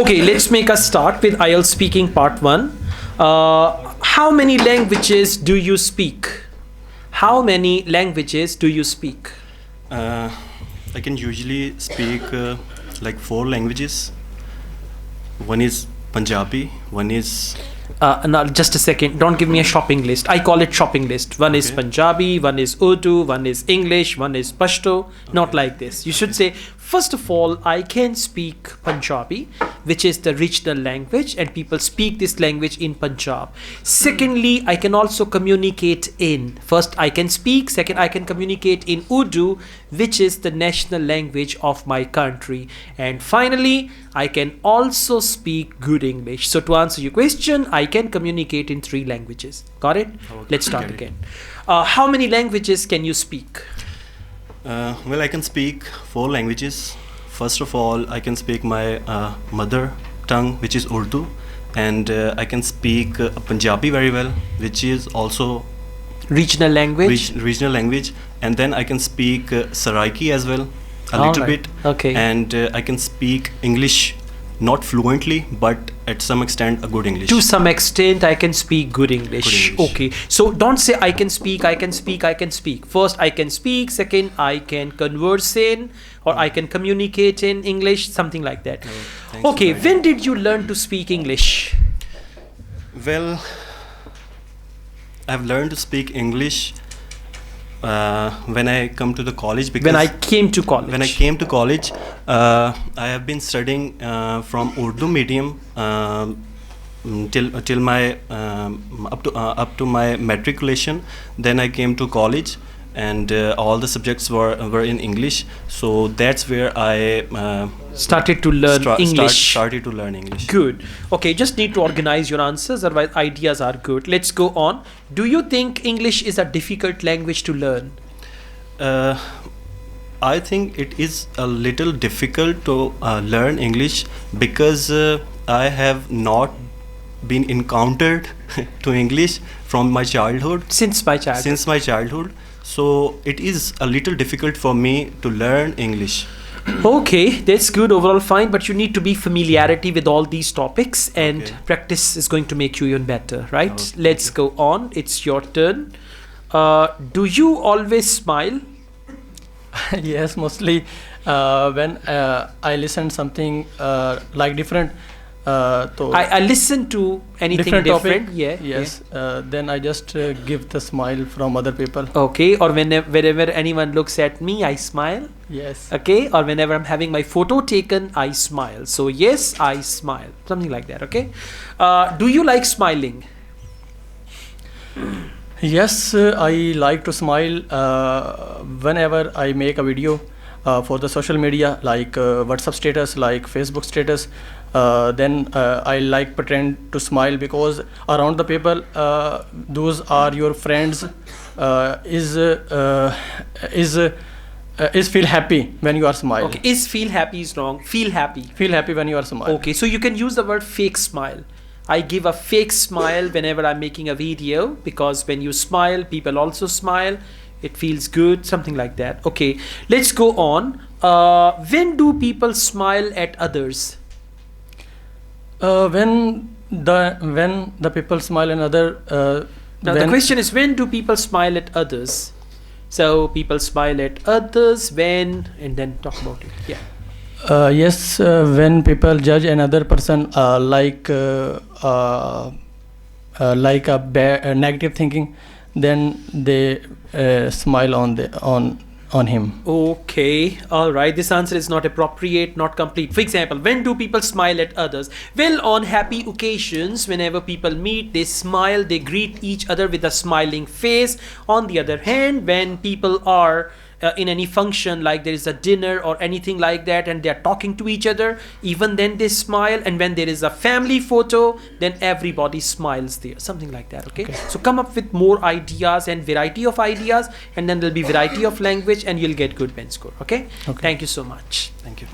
Okay, let's make a start with IELTS speaking part 1. How many languages do you speak? How many languages do you speak? I can usually speak like 4 languages. One is Punjabi, one is... Now, just a second, don't give me a shopping list. I call it shopping list. One is Punjabi, one is Urdu, one is English, one is Pashto. Not like this. You should say, first of all, I can speak Punjabi, which is the regional language, and people speak this language in Punjab. Secondly, I can also communicate in. First, I can speak. Second, I can communicate in Urdu, which is the national language of my country. And finally, I can also speak good English. So to answer your question, I can communicate in 3 languages. Got it? Okay. Let's start again. How many languages can you speak? Well, I can speak 4 languages. First of all, I can speak my mother tongue, which is Urdu, and I can speak Punjabi very well, which is also Regional language? regional language, and then I can speak Saraiki as well, a little bit. Okay. And I can speak English, not fluently, but at some extent a good English. To some extent, I can speak good English. Good English. Okay. So don't say I can speak, I can speak, I can speak. First, I can speak. Second, I can converse in, or I can communicate in English, something like that. Thanks Okay. for When did you learn to speak English? Well, I've learned to speak English when I come to the college, because When I came to college. when I came to college, I have been studying from Urdu medium till my up to my matriculation. Then I came to college, and all the subjects were in English. So that's where I started to learn English. started to learn English. Good. Okay, just need to organize your answers, otherwise ideas are good. Let's go on. Do you think English is a difficult language to learn? I think it is a little difficult to learn English, because I have not been encountered to English from my childhood. Since my childhood. Since my childhood, so it is a little difficult for me to learn English. Okay, that's good, overall fine, but you need to be familiarity with all these topics, and practice is going to make you even better, right? Okay. Let's go on. It's your turn. Do you always smile? Yes, mostly when I listen something like different. I listen to anything different. topic. Yeah. Yes. Then I just give the smile from other people. Okay, or whenever anyone looks at me, I smile. Yes. Okay, or whenever I'm having my photo taken, I smile. So yes, I smile, something like that. Okay. Do you like smiling? Yes, I like to smile whenever I make a video for the social media, like WhatsApp status, like Facebook status. Then I like pretend to smile, because around the people, those are your friends, is feel happy when you are smiling. Okay, is feel happy is wrong. Feel happy. Feel happy when you are smiling. Okay, so you can use the word fake smile. I give a fake smile whenever I'm making a video, because when you smile, people also smile. It feels good, something like that. Okay, let's go on. When do people smile at others? When the people smile another. Now the question is, when do people smile at others? So people smile at others when, and then talk about it. Yeah. Yes, when people judge another person like a negative thinking, then they smile on him. Okay, all right. This answer is not appropriate, not complete. For example, when do people smile at others? Well, on happy occasions, whenever people meet, they smile, they greet each other with a smiling face. On the other hand, when people are in any function, like there is a dinner or anything like that, and they are talking to each other, even then they smile. And when there is a family photo, then everybody smiles there, something like that. Okay, so come up with more ideas and variety of ideas, and then there'll be variety of language, and you'll get good pen score. Okay. Thank you so much. Thank you.